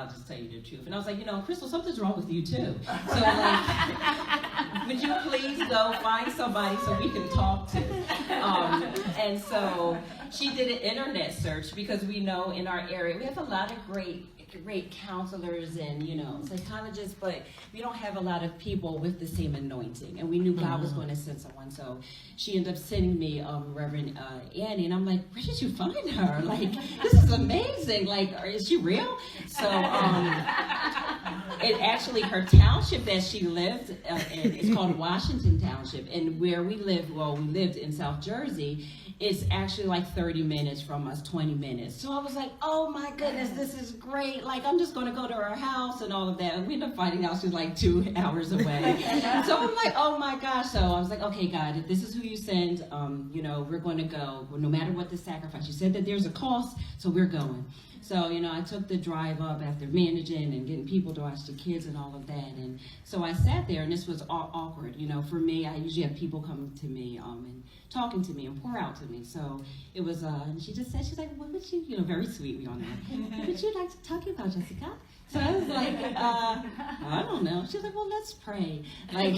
I'll just tell you the truth. And I was like, Crystal, something's wrong with you too. So like, would you please go find somebody so we can talk to? And so she did an internet search because we know in our area we have a lot of great counselors and psychologists, but we don't have a lot of people with the same anointing, and we knew God was going to send someone. So she ended up sending me Reverend Annie, and I'm like, where did you find her? Like, this is amazing. Like, is she real? So it actually, her township that she lived in is called Washington Township, and where we lived, we lived in South Jersey. It's actually like 30 minutes from us, 20 minutes. So I was like, oh my goodness, this is great. Like, I'm just going to go to her house and all of that. And we ended up finding out she's like 2 hours away. So I'm like, oh my gosh. So I was like, okay, God, if this is who you send, we're going to go, no matter what the sacrifice. You said that there's a cost, so we're going. So, I took the drive up after managing and getting people to watch the kids and all of that. And so I sat there, and this was awkward. For me, I usually have people come to me and talking to me and pour out to me. So it was, and she just said, she's like, what would you, very sweetly on that, what would you like to talk about, Jessica? So I was like, I don't know. She's like, well, let's pray. Like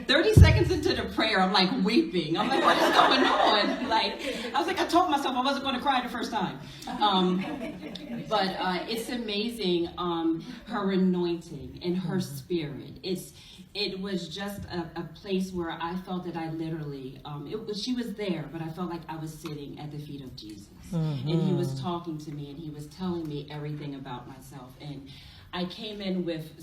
30 seconds into the prayer, I'm like weeping. I'm like, what is going on? Like, I was like, I told myself I wasn't going to cry the first time. But it's amazing, her anointing and her spirit. It was just a place where I felt that I literally, she was there, but I felt like I was sitting at the feet of Jesus. Mm-hmm. And he was talking to me, and he was telling me everything about myself. And I came in with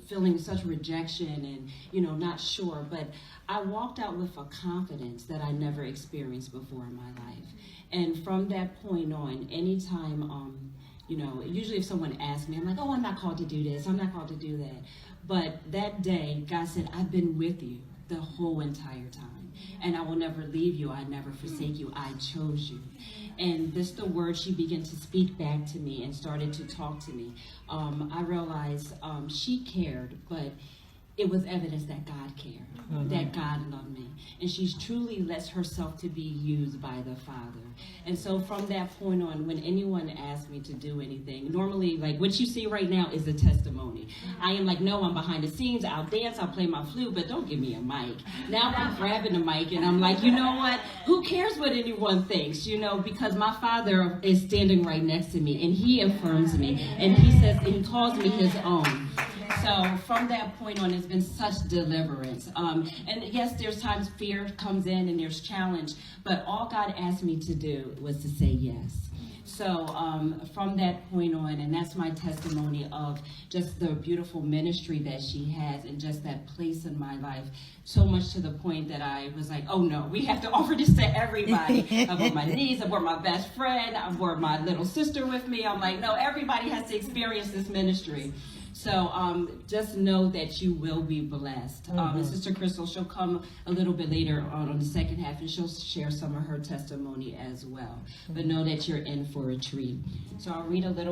feeling such rejection and, not sure, but I walked out with a confidence that I never experienced before in my life. And from that point on, anytime, usually if someone asks me, I'm like, oh, I'm not called to do this, I'm not called to do that. But that day, God said, I've been with you the whole entire time. And I will never leave you. I never forsake you. I chose you. And this the word she began to speak back to me and started to talk to me. I realized she cared, but it was evidence that God cared, that God loved me. And she's truly lets herself to be used by the Father. And so from that point on, when anyone asks me to do anything, normally, like what you see right now is a testimony. I am like, no, I'm behind the scenes. I'll dance, I'll play my flute, but don't give me a mic. Now I'm grabbing the mic and I'm like, you know what? Who cares what anyone thinks, because my Father is standing right next to me and he affirms me and he says, and he calls me his own. So from that point on, it's been such deliverance. And yes, there's times fear comes in and there's challenge, but all God asked me to do was to say yes. So from that point on, and that's my testimony of just the beautiful ministry that she has and just that place in my life, so much to the point that I was like, oh no, we have to offer this to everybody. I brought my niece, I brought my best friend, I brought my little sister with me. I'm like, no, everybody has to experience this ministry. So just know that you will be blessed. And Sister Crystal, she'll come a little bit later on the second half, and she'll share some of her testimony as well. But know that you're in for a treat. So I'll read a little